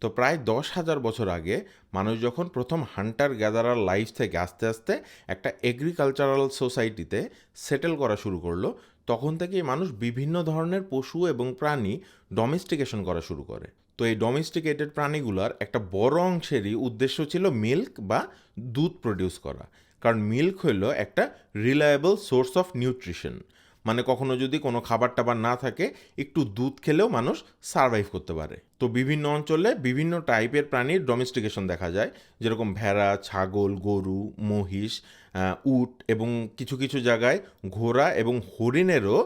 তো প্রায় 10,000 বছর আগে মানুষ যখন প্রথম হান্টার গ্যাদারার লাইফ থেকে আস্তে আস্তে একটা এগ্রিকালচারাল সোসাইটিতে সেটেল করা শুরু করলো, তখন থেকেই মানুষ বিভিন্ন ধরনের পশু এবং প্রাণী ডোমেস্টিকেশন করা শুরু করে। তো এই ডোমেস্টিকেটেড প্রাণীগুলোর একটা বড় অংশেরই উদ্দেশ্য ছিল মিল্ক বা দুধ প্রডিউস করা। কারণ মিল্ক হলো একটা রিলায়েবল সোর্স অফ নিউট্রিশন। মানে কখনো যদি কোনো খাবার টাবার না থাকে, একটু দুধ খেলেও মানুষ সারভাইভ করতে পারে। তো বিভিন্ন অঞ্চলে বিভিন্ন টাইপের প্রাণীর ডোমেস্টিকেশন দেখা যায়, যেরকম ভেড়া, ছাগল, গরু, মহিষ, উট এবং কিছু কিছু জায়গায় ঘোড়া এবং হরিণেরও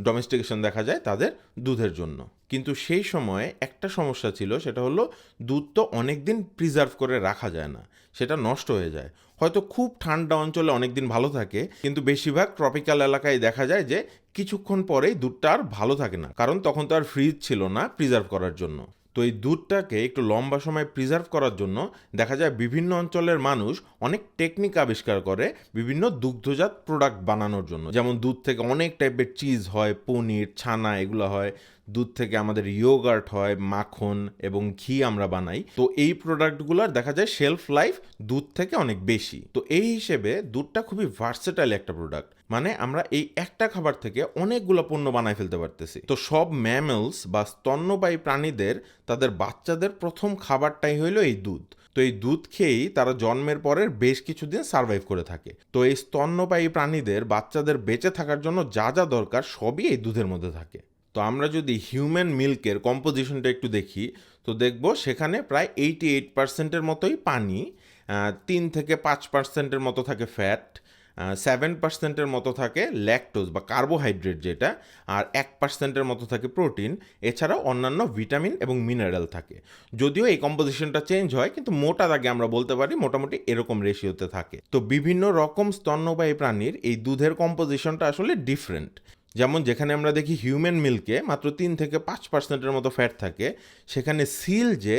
ডোমেস্টিকেশন দেখা যায় তাদের দুধের জন্য। কিন্তু সেই সময়ে একটা সমস্যা ছিল, সেটা হলো দুধ তো অনেক দিন প্রিজার্ভ করে রাখা যায় না, সেটা নষ্ট হয়ে যায়। হয়তো খুব ঠান্ডা অঞ্চলে অনেক দিন ভালো থাকে, কিন্তু বেশিরভাগ ট্রপিক্যাল এলাকায় দেখা যায় যে কিছুক্ষণ পরেই দুধটা আর ভালো থাকে না, কারণ তখন তো আর ফ্রিজ ছিল না প্রিজার্ভ করার জন্য। তো এই দুধটাকে একটু লম্বা সময় প্রিজার্ভ করার জন্য দেখা যায় বিভিন্ন অঞ্চলের মানুষ অনেক টেকনিক আবিষ্কার করে বিভিন্ন দুগ্ধজাত প্রোডাক্ট বানানোর জন্য। যেমন দুধ থেকে অনেক টাইপের চিজ হয়, পনির, ছানা, এগুলো হয়। দুধ থেকে আমাদের ইয়োগার্ট হয়, মাখন এবং ঘি আমরা বানাই। তো এই প্রোডাক্টগুলোর দেখা যায় শেলফ লাইফ দুধ থেকে অনেক বেশি। তো এই হিসেবে দুধটা খুবই ভার্সেটাইল একটা প্রোডাক্ট, মানে আমরা এই একটা খাবার থেকে অনেকগুলো পণ্য বানাই ফেলতে পারতেছি। তো সব ম্যামেলস বা স্তন্যপায়ী প্রাণীদের তাদের বাচ্চাদের প্রথম খাবারটাই হইলো এই দুধ। তো এই দুধ খেয়েই তারা জন্মের পরের বেশ কিছুদিন সার্ভাইভ করে থাকে। তো এই স্তন্যপায়ী প্রাণীদের বাচ্চাদের বেঁচে থাকার জন্য যা যা দরকার সবই এই দুধের মধ্যে থাকে। তো আমরা যদি হিউম্যান মিল্কের কম্পোজিশনটা একটু দেখি, তো দেখব সেখানে প্রায় 88%-এর মতোই পানি, 3 থেকে 5%-এর মতো থাকে ফ্যাট, 7%-এর মতো থাকে ল্যাকটোজ বা কার্বোহাইড্রেট যেটা, আর 1%-এর মতো থাকে প্রোটিন। এছাড়াও অন্যান্য ভিটামিন এবং মিনারেল থাকে। যদিও এই কম্পোজিশনটা চেঞ্জ হয়, কিন্তু মোটা দাগে আমরা বলতে পারি মোটামুটি এরকম রেশিওতে থাকে। তো বিভিন্ন রকম স্তন্যপায়ী প্রাণীর এই দুধের কম্পোজিশনটা আসলে ডিফারেন্ট। যেমন যেখানে আমরা দেখি হিউম্যান মিল্কে মাত্র 3 থেকে 5%-এর মতো ফ্যাট থাকে, সেখানে সিল যে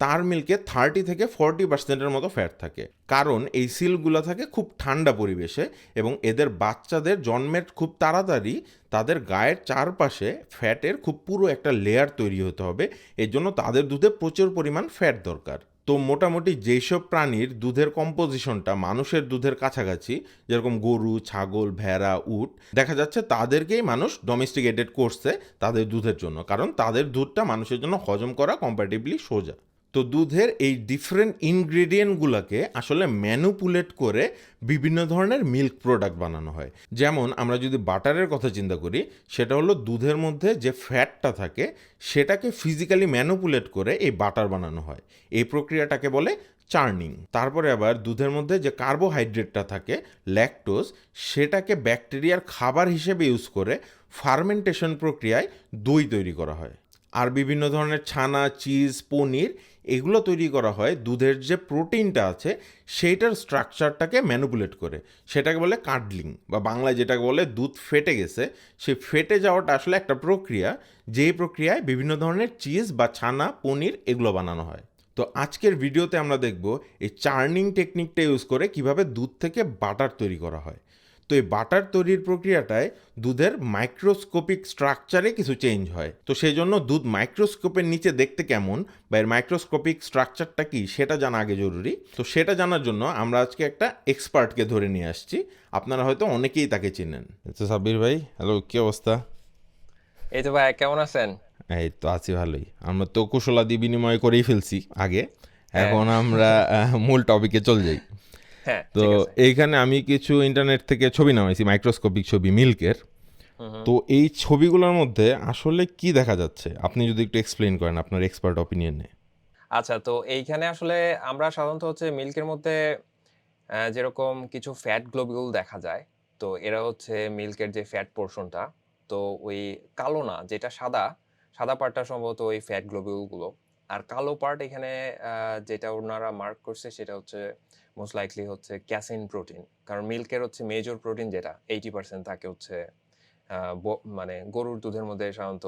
তার মিল্কে 30 থেকে 40%-এর মতো ফ্যাট থাকে। কারণ এই সিলগুলো থাকে খুব ঠান্ডা পরিবেশে, এবং এদের বাচ্চাদের জন্মের খুব তাড়াতাড়ি তাদের গায়ের চারপাশে ফ্যাটের খুব পুরো একটা লেয়ার তৈরি হতে হবে, এর জন্য তাদের দুধে প্রচুর পরিমাণ ফ্যাট দরকার। তো মোটামুটি যেসব প্রাণীর দুধের কম্পোজিশনটা মানুষের দুধের কাছাকাছি, যেরকম গরু, ছাগল, ভেড়া, উট, দেখা যাচ্ছে তাদেরকেই মানুষ ডোমেস্টিকেটেড করছে তাদের দুধের জন্য, কারণ তাদের দুধটা মানুষের জন্য হজম করা কম্প্যারেটিভলি সোজা। তো দুধের এই ডিফারেন্ট ইনগ্রেডিয়েন্টগুলোকে আসলে ম্যানুপুলেট করে বিভিন্ন ধরনের মিল্ক প্রোডাক্ট বানানো হয়। যেমন আমরা যদি বাটারের কথা চিন্তা করি, সেটা হলো দুধের মধ্যে যে ফ্যাটটা থাকে সেটাকে ফিজিক্যালি ম্যানুপুলেট করে এই বাটার বানানো হয়। এই প্রক্রিয়াটাকে বলে চার্নিং। তারপরে আবার দুধের মধ্যে যে কার্বোহাইড্রেটটা থাকে ল্যাকটোজ, সেটাকে ব্যাকটেরিয়ার খাবার হিসেবে ইউজ করে ফার্মেন্টেশন প্রক্রিয়ায় দই তৈরি করা হয়। আর বিভিন্ন ধরনের ছানা, চিজ, পনির, এগুলো তৈরি করা হয় দুধের যে প্রোটিনটা আছে সেইটার স্ট্রাকচারটাকে ম্যানুপুলেট করে। সেটাকে বলে কাডলিং, বা বাংলায় যেটাকে বলে দুধ ফেটে গেছে। সেই ফেটে যাওয়াটা আসলে একটা প্রক্রিয়া, যেই প্রক্রিয়ায় বিভিন্ন ধরনের চিজ বা ছানা, পনির এগুলো বানানো হয়। তো আজকের ভিডিওতে আমরা দেখব এই চার্নিং টেকনিকটা ইউজ করে কিভাবে দুধ থেকে বাটার তৈরি করা হয়। তো এই বাটার তৈরির প্রক্রিয়াটায় দুধের মাইক্রোস্কোপিক স্ট্রাকচারে কিছু চেঞ্জ হয়। তো সেই জন্য দুধ মাইক্রোস্কোপের নিচে দেখতে কেমন বা এর মাইক্রোস্কোপিক স্ট্রাকচারটা কি সেটা জানা আগে জরুরি। তো সেটা জানার জন্য আমরা আজকে একটা এক্সপার্টকে ধরে নিয়ে আসছি। আপনারা হয়তো অনেকেই তাকে চেনেন। তো সাব্বির ভাই, হ্যালো, কি অবস্থা? এই তো ভাই, কেমন আছেন? এই তো আছি ভালোই। আমরা তো কুশলাদি বিনিময় করেই ফেলছি আগে। হ্যাঁ। এখন আমরা মূল টপিকে চলে যাই। হ্যাঁ, তো ঠিক আছে। এইখানে আমি কিছু ইন্টারনেট থেকে ছবি নামাইছি, মাইক্রোস্কোপিক ছবি মিল্কের। হুম হুম। তো এই ছবিগুলোর মধ্যে আসলে কি দেখা যাচ্ছে, আপনি যদি একটু এক্সপ্লেইন করেন আপনার এক্সপার্ট অপিনিয়নে। আচ্ছা, তো এইখানে আসলে আমরা সাধারণত হচ্ছে মিল্কের মধ্যে যেরকম কিছু ফ্যাট গ্লোবিউল দেখা যায়। তো এরা হচ্ছে মিল্কের যে ফ্যাট পোর্শনটা, তো ওই কালো না, যেটা সাদা, সাদা পার্টটা সম্ভবত ওই ফ্যাট গ্লোবিউলগুলো। আর কালো পার্ট এখানে যেটা ওনারা মার্ক করছে সেটা হচ্ছে মোস্ট লাইকলি হচ্ছে ক্যাসিন প্রোটিন। কারণ মিল্কের হচ্ছে মেজর প্রোটিন যেটা 80% থাকে হচ্ছে মানে গরুর দুধের মধ্যে সাধারণত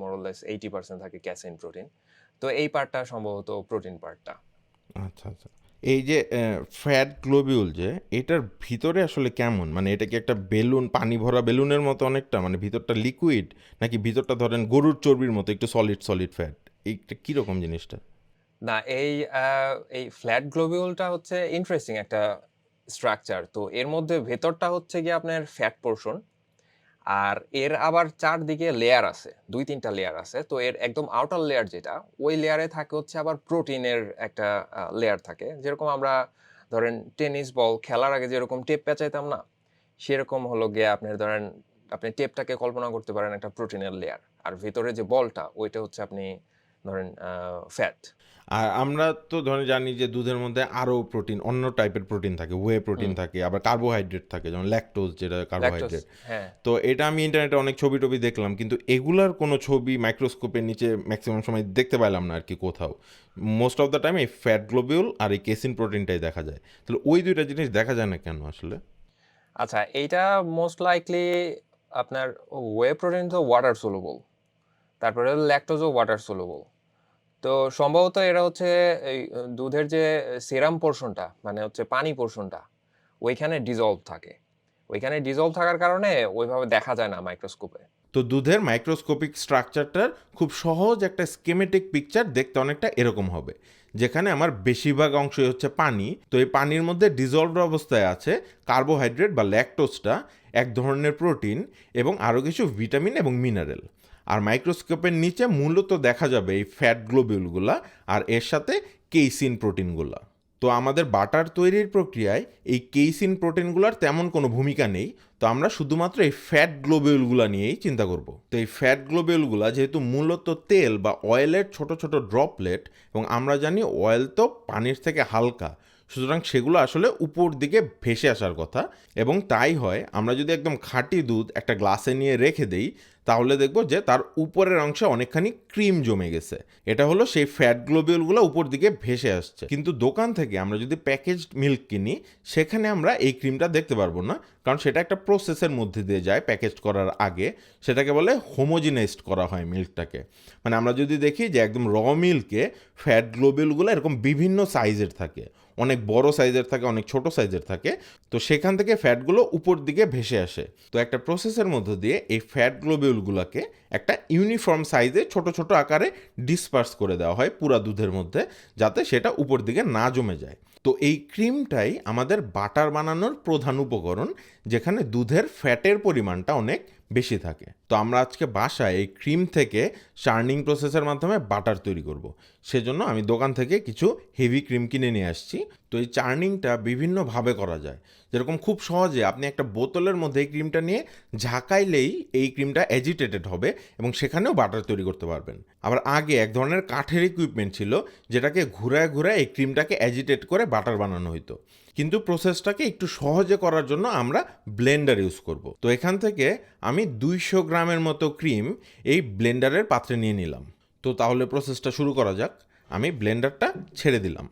মোরলেস 80% থাকে ক্যাসিন প্রোটিন। তো এই পার্টটা সম্ভবত প্রোটিন পার্টটা। আচ্ছা আচ্ছা। এই যে ফ্যাট গ্লোবিউল, যে এটার ভিতরে আসলে কেমন, মানে এটা কি একটা বেলুন, পানি ভরা বেলুনের মতো অনেকটা, মানে ভিতরটা লিকুইড, নাকি ভিতরটা ধরেন গরুর চর্বির মতো একটু সলিড সলিড ফ্যাট, এইটা কীরকম জিনিসটা? না, এই ফ্ল্যাট গ্লোবিউলটা হচ্ছে ইন্টারেস্টিং একটা স্ট্রাকচার। তো এর মধ্যে ভেতরটা হচ্ছে গিয়ে আপনার ফ্যাট পোরশন। আর এর আবার চারদিকে লেয়ার আছে। ২-৩ টা লেয়ার আছে। তো এর একদম আউটার লেয়ার যেটা, ওই লেয়ারে থাকে হচ্ছে আবার প্রোটিনের একটা লেয়ার থাকে। যেরকম আমরা ধরেন টেনিস বল খেলার আগে যেরকম টেপ পেঁচাইতাম না? সেরকম হলো গিয়ে আপনার ধরেন আপনি টেপটাকে কল্পনা করতে পারেন একটা প্রোটিনের লেয়ার। আর ভেতরে যে বলটা ওইটা হচ্ছে আপনি ধরেন ফ্যাট। আর আমরা তো ধরে জানি যে দুধের মধ্যে আরও প্রোটিন, অন্য টাইপের প্রোটিন থাকে, ওয়ে প্রোটিন হুম, থাকে, আবার কার্বোহাইড্রেট থাকে, যেমন ল্যাকটোজ যেটা ল্যাকটোজ কার্বোহাইড্রেট। হ্যাঁ। তো এটা আমি ইন্টারনেটে অনেক ছবি টবি দেখলাম, কিন্তু এগুলার কোনো ছবি মাইক্রোস্কোপের নিচে ম্যাক্সিমাম সময় দেখতে পাইলাম না আর কি কোথাও। মোস্ট অফ দ্য টাইম এই ফ্যাট গ্লোবিউল আর এই কেসিন প্রোটিনটাই দেখা যায়। তাহলে ওই দুইটা জিনিস দেখা যায় না কেন আসলে? আচ্ছা, এইটা মোস্ট লাইকলি আপনার ওয়ে প্রোটিন তো ওয়াটার সলুবল। তারপরে ল্যাকটোজও ওয়াটার সলুবল। তো সম্ভবত এরা হচ্ছে এই দুধের যে সেরাম পোরশনটা মানে হচ্ছে পানি পোরশনটা ওইখানে ডিসলভ থাকে। ওইখানে ডিসলভ থাকার কারণে ওইভাবে দেখা যায় না মাইক্রোস্কোপে। তো দুধের মাইক্রোস্কোপিক স্ট্রাকচারটার খুব সহজ একটা স্কেমেটিক পিকচার দেখতে অনেকটা এরকম হবে, যেখানে আমার বেশিরভাগ অংশই হচ্ছে পানি। তো এই পানির মধ্যে ডিজলভড অবস্থায় আছে কার্বোহাইড্রেট বা ল্যাকটোজটা, এক ধরনের প্রোটিন এবং আরও কিছু ভিটামিন এবং মিনারেল। আর মাইক্রোস্কোপের নিচে মূলত দেখা যাবে এই ফ্যাট গ্লোবিউলগুলা আর এর সাথে কেইসিন প্রোটিনগুলা। তো আমাদের বাটার তৈরির প্রক্রিয়ায় এই কেইসিন প্রোটিনগুলোর তেমন কোনো ভূমিকা নেই। তো আমরা শুধুমাত্র এই ফ্যাট গ্লোবিউলগুলো নিয়েই চিন্তা করব। তো এই ফ্যাট গ্লোবিউলগুলো যেহেতু মূলত তেল বা অয়েলের ছোট ছোট ড্রপলেট, এবং আমরা জানি অয়েল তো পানির থেকে হালকা, সুতরাং সেগুলো আসলে উপর দিকে ভেসে আসার কথা। এবং তাই হয়, আমরা যদি একদম খাঁটি দুধ একটা গ্লাসে নিয়ে রেখে দেই, তাহলে দেখবো যে তার উপরের অংশে অনেকখানি ক্রিম জমে গেছে। এটা হলো সেই ফ্যাট গ্লোবিউলগুলো উপর দিকে ভেসে আসছে। কিন্তু দোকান থেকে আমরা যদি প্যাকেজড মিল্ক কিনি, সেখানে আমরা এই ক্রিমটা দেখতে পারবো না, কারণ সেটা একটা প্রসেসের মধ্যে দিয়ে যায় প্যাকেজ করার আগে। সেটাকে বলে হোমোজিনাইজড করা হয় মিল্কটাকে। মানে আমরা যদি দেখি যে একদম র মিল্কে ফ্যাট গ্লোবিউলগুলো এরকম বিভিন্ন সাইজের থাকে, অনেক বড় সাইজের থাকে, অনেক ছোট সাইজের থাকে। তো সেখান থেকে ফ্যাটগুলো উপর দিকে ভেসে আসে। তো একটা প্রসেসের মধ্য দিয়ে এই ফ্যাট গ্লোবিউলগুলোকে একটা ইউনিফর্ম সাইজে ছোট ছোট আকারে ডিসপার্স করে দেওয়া হয় পুরা দুধের মধ্যে, যাতে সেটা উপর দিকে না জমে যায়। তো এই ক্রিমটাই আমাদের বাটার বানানোর প্রধান উপকরণ, যেখানে দুধের ফ্যাটের পরিমাণটা অনেক বেশি থাকে। তো আমরা আজকে বাসায় এই ক্রিম থেকে চার্নিং প্রসেসের মাধ্যমে বাটার তৈরি করব। সেজন্য আমি দোকান থেকে কিছু হেভি ক্রিম কিনে নিয়ে আসছি। তো এই চার্নিংটা বিভিন্নভাবে করা যায়। যেরকম খুব সহজে আপনি একটা বোতলের মধ্যে এই ক্রিমটা নিয়ে ঝাঁকাইলেই এই ক্রিমটা অ্যাজিটেটেড হবে এবং সেখানেও বাটার তৈরি করতে পারবেন। আবার আগে এক ধরনের কাঠের ইকুইপমেন্ট ছিল, যেটাকে ঘুরায় ঘুরায় এই ক্রিমটাকে অ্যাজিটেট করে বাটার বানানো হতো। কিন্তু প্রসেসটাকে একটু সহজে করার জন্য আমরা ব্লেন্ডার ইউজ করব। তো এখান থেকে আমি 200 গ্রামের মতো ক্রিম এই ব্লেন্ডারের পাত্রে নিয়ে নিলাম। তো তাহলে প্রসেসটা শুরু করা যাক। আমি ব্লেন্ডারটা ছেড়ে দিলাম।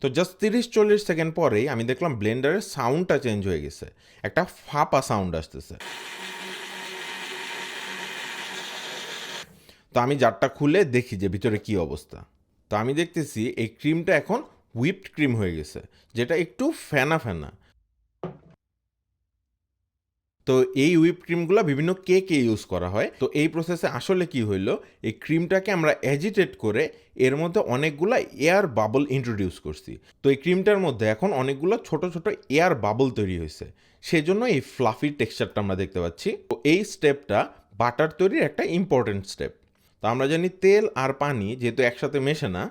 তো জাস্ট 30-40 সেকেন্ড পরেই আমি দেখলাম ব্লেন্ডারের সাউন্ডটা চেঞ্জ হয়ে গেছে, একটা ফাঁপা সাউন্ড আসতেছে। তো আমি জারটা খুলে দেখি যে ভিতরে কি অবস্থা। তো আমি দেখতেছি এই ক্রিমটা এখন হুইপড ক্রিম হয়ে গেছে, যেটা একটু ফেনা ফেনা। তো এই হুইপ ক্রিমগুলো বিভিন্ন কেকে ইউজ করা হয়। তো এই প্রসেসে আসলে কি হইলো, এই ক্রিমটাকে আমরা অ্যাজিটেট করে এর মধ্যে অনেকগুলো এয়ার বাবল ইন্ট্রোডিউস করছি। তো এই ক্রিমটার মধ্যে এখন অনেকগুলো ছোট ছোট এয়ার বাবল তৈরি হয়েছে, সেজন্য এই ফ্লাফি টেক্সচারটা আমরা দেখতে পাচ্ছি। তো এই স্টেপটা বাটার তৈরির একটা ইম্পর্টেন্ট স্টেপ। তো আমরা জানি তেল আর পানি যেহেতু একসাথে মেশে না,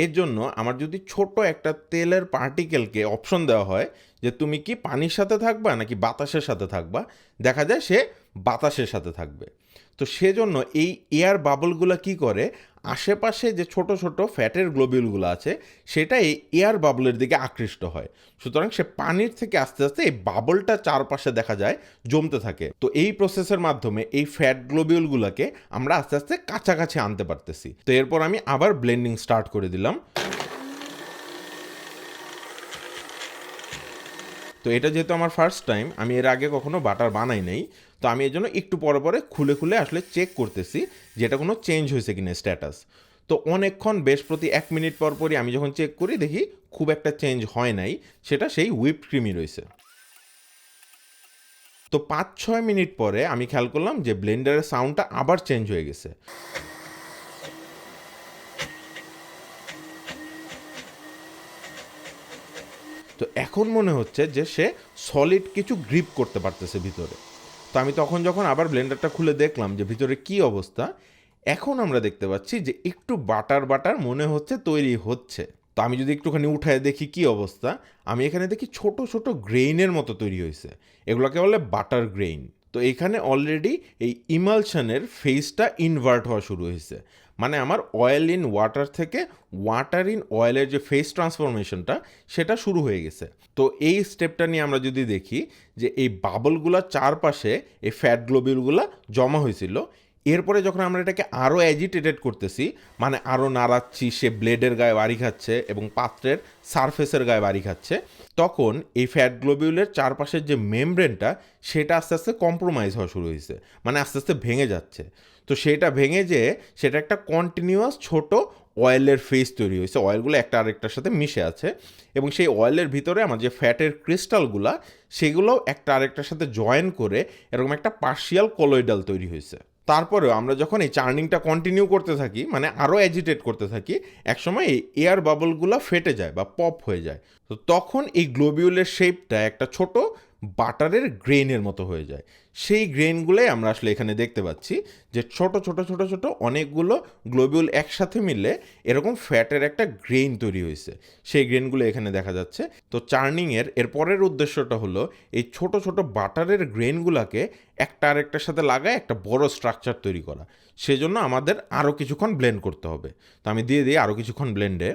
এর জন্য আমার যদি ছোট একটা তেলের পার্টিকেলকে অপশন দেওয়া হয় যে তুমি কি পানির সাথে থাকবা নাকি বাতাসের সাথে থাকবা, দেখা যায় সে বাতাসের সাথে থাকবে। তো সেজন্য এই এয়ার বাবলগুলো কি করে, আশেপাশে যে ছোট ছোট ফ্যাটের গ্লোবিউলগুলো আছে সেটা এই এয়ার বাবলের দিকে আকৃষ্ট হয়। সুতরাং সে পানির থেকে আস্তে আস্তে এই বাবলটা চারপাশে দেখা যায় জমতে থাকে। তো এই প্রসেসের মাধ্যমে এই ফ্যাট গ্লোবিউলগুলোকে আমরা আস্তে আস্তে কাছাকাছি আনতে পারতেছি। তো এরপর আমি আবার ব্লেন্ডিং স্টার্ট করে দিলাম। তো এটা যেহেতু আমার ফার্স্ট টাইম, আমি এর আগে কখনো বাটার বানাই নাই, তো আমি এর জন্য একটু পরে পরে খুলে খুলে আসলে চেক করতেছি যে এটা কোনো চেঞ্জ হয়েছে কিনা স্ট্যাটাস। তো অনেকক্ষণ বেশ প্রতি 1 মিনিট পর পরই আমি যখন চেক করি দেখি খুব একটা চেঞ্জ হয় নাই, সেটা সেই হুইপড ক্রিমই রয়েছে। তো 5-6 মিনিট পরে আমি খেয়াল করলাম যে ব্লেন্ডারের সাউন্ডটা আবার চেঞ্জ হয়ে গেছে। তো এখন মনে হচ্ছে যে সে সলিড কিছু গ্রিপ করতে পারতেছে ভিতরে। তো আমি তখন যখন আবার ব্লেন্ডারটা খুলে দেখলাম যে ভিতরে কি অবস্থা, এখন আমরা দেখতে পাচ্ছি যে একটু বাটার বাটার মনে হচ্ছে তৈরি হচ্ছে। তো আমি যদি একটুখানি উঠায় দেখি কি অবস্থা, আমি এখানে দেখি ছোট ছোট গ্রেইনের মতো তৈরি হয়েছে, এগুলোকে বলে বাটার গ্রেইন। তো এখানে অলরেডি এই ইমালশনের ফেজটা ইনভার্ট হওয়া শুরু হয়েছে, মানে আমার অয়েল ইন ওয়াটার থেকে ওয়াটার ইন অয়েলের যে ফেজ ট্রান্সফরমেশনটা সেটা শুরু হয়ে গেছে। তো এই স্টেপটা নিয়ে আমরা যদি দেখি যে এই বাবলগুলোর চারপাশে এই ফ্যাট গ্লোবিউলগুলো জমা হয়েছিল, এরপরে যখন আমরা এটাকে আরও অ্যাজিটেটেড করতেছি, মানে আরও নাড়াচ্ছি, সে ব্লেডের গায়ে বাড়ি খাচ্ছে এবং পাত্রের সারফেসের গায়ে বাড়ি খাচ্ছে, তখন এই ফ্যাট গ্লোবিউলের চারপাশের যে মেমব্রেনটা সেটা আস্তে আস্তে কম্প্রোমাইজ হওয়া শুরু হয়েছে, মানে আস্তে আস্তে ভেঙে যাচ্ছে। তো সেটা ভেঙে যেয়ে সেটা একটা কন্টিনিউয়াস ছোট অয়েলের ফেজ তৈরি হয়েছে, অয়েলগুলো একটা আরেকটার সাথে মিশে আছে, এবং সেই অয়েলের ভিতরে আমার যে ফ্যাটের ক্রিস্টালগুলো সেগুলোও একটা আরেকটার সাথে জয়েন করে এরকম একটা পার্শিয়াল কলয়েডাল তৈরি হয়েছে। তারপরেও আমরা যখন এই চার্নিংটা কন্টিনিউ করতে থাকি, মানে আরও অ্যাজিটেট করতে থাকি, একসময় এই এয়ার বাবলগুলো ফেটে যায় বা পপ হয়ে যায়। তো তখন এই গ্লোবিউলের শেপটা একটা ছোট বাটারের গ্রেইনের মতো হয়ে যায়। সেই গ্রেইনগুলোই আমরা আসলে এখানে দেখতে পাচ্ছি, যে ছোট ছোট ছোট ছোট অনেকগুলো গ্লোবিউল একসাথে মিলে এরকম ফ্যাটের একটা গ্রেইন তৈরি হয়েছে, সেই গ্রেইনগুলো এখানে দেখা যাচ্ছে। তো চার্নিংয়ের এর পরের উদ্দেশ্যটা হলো এই ছোট ছোট বাটারের গ্রেইনগুলোকে একটা আরেকটার সাথে লাগায় একটা বড় স্ট্রাকচার তৈরি করা। সেজন্য আমাদের আরও কিছুক্ষণ ব্লেন্ড করতে হবে। তো আমি দিয়ে দিই আরও কিছুক্ষণ ব্লেন্ডে।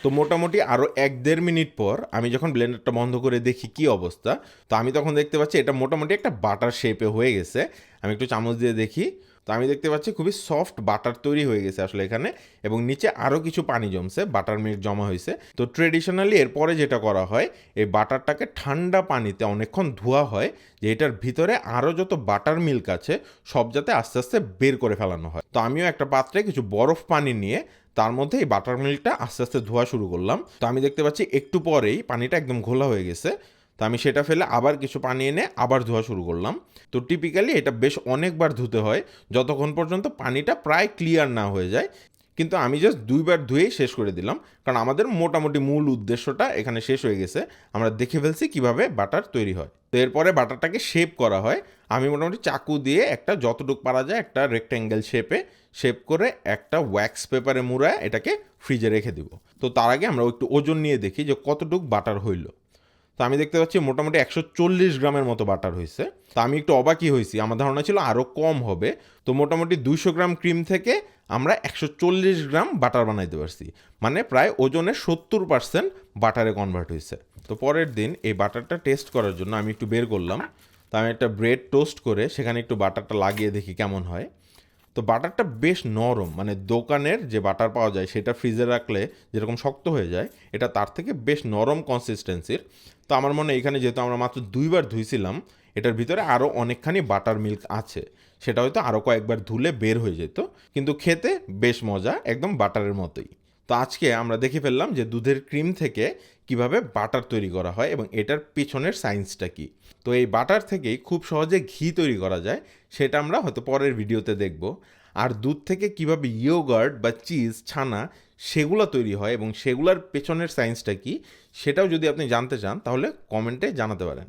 তো মোটামুটি আরও 1-1.5 মিনিট পর আমি যখন ব্লেন্ডারটা বন্ধ করে দেখি কি অবস্থা, তো আমি তখন দেখতে পাচ্ছি এটা মোটামুটি একটা বাটার শেপে হয়ে গেছে। আমি একটু চামচ দিয়ে দেখি, তো আমি দেখতে পাচ্ছি খুবই সফট বাটার তৈরি হয়ে গেছে আসলে এখানে, এবং নিচে আরও কিছু পানি জমছে, বাটার মিল্ক জমা হয়েছে। তো ট্রেডিশনালি এরপরে যেটা করা হয়, এই বাটারটাকে ঠান্ডা পানিতে অনেকক্ষণ ধোয়া হয়, যে এটার ভিতরে আরও যত বাটার মিল্ক আছে সব যাতে আস্তে আস্তে বের করে ফেলানো হয়। তো আমিও একটা পাত্রে কিছু বরফ পানি নিয়ে তার মধ্যে এই বাটার মিল্কটা আস্তে আস্তে ধোয়া শুরু করলাম। তো আমি দেখতে পাচ্ছি একটু পরেই পানিটা একদম ঘোলা হয়ে গেছে। তো আমি সেটা ফেলে আবার কিছু পানি এনে আবার ধোয়া শুরু করলাম। তো টিপিক্যালি এটা বেশ অনেকবার ধুতে হয়, যতক্ষণ পর্যন্ত পানিটা প্রায় ক্লিয়ার না হয়ে যায়। কিন্তু আমি জাস্ট 2বার ধুয়েই শেষ করে দিলাম, কারণ আমাদের মোটামুটি মূল উদ্দেশ্যটা এখানে শেষ হয়ে গেছে। আমরা দেখে ফেলছি কিভাবে বাটার তৈরি হয়। তো এরপরে বাটারটাকে শেপ করা হয়। আমি মোটামুটি চাকু দিয়ে একটা যতটুকু পারা যায় একটা রেক্ট্যাঙ্গেল শেপ করে একটা ওয়্যাক্স পেপারে মুড়ায় এটাকে ফ্রিজে রেখে দিব। তো তার আগে আমরা একটু ওজন নিয়ে দেখি যে কতটুকু বাটার হইল। তো আমি দেখতে পাচ্ছি মোটামুটি 140 গ্রামের মতো বাটার হয়েছে। তো আমি একটু অবাকই হয়েছি, আমার ধারণা ছিল আরও কম হবে। তো মোটামুটি 200 গ্রাম ক্রিম থেকে আমরা 140 গ্রাম বাটার বানাইতে পারছি, মানে প্রায় ওজনের 70% বাটারে কনভার্ট হয়েছে। তো পরের দিন এই বাটারটা টেস্ট করার জন্য আমি একটু বের করলাম। তো আমি একটা ব্রেড টোস্ট করে সেখানে একটু বাটারটা লাগিয়ে দেখি কেমন হয়। তো বাটারটা বেশ নরম, মানে দোকানের যে বাটার পাওয়া যায় সেটা ফ্রিজে রাখলে যেরকম শক্ত হয়ে যায়, এটা তার থেকে বেশ নরম কনসিস্টেন্সির। তো আমার মনে হয় এখানে যেহেতু আমরা মাত্র 2বার ধুইছিলাম, এটার ভিতরে আরও অনেকখানি বাটার মিল্ক আছে, সেটা হয়তো আরও কয়েকবার ধুলে বের হয়ে যেত। কিন্তু খেতে বেশ মজা, একদম বাটারের মতোই। তো আজকে আমরা দেখে ফেললাম যে দুধের ক্রিম থেকে কিভাবে বাটার তৈরি করা হয় এবং এটার পিছনের সায়েন্সটা কি। তো এই বাটার থেকেই খুব সহজে ঘি তৈরি করা যায়, সেটা আমরা হয়তো পরের ভিডিওতে দেখব। আর দুধ থেকে কিভাবে ইয়োগার্ট বা চিজ, ছানা সেগুলো তৈরি হয় এবং সেগুলোর পেছনের সায়েন্সটা কি, সেটাও যদি আপনি জানতে চান তাহলে কমেন্টে জানাতে পারেন।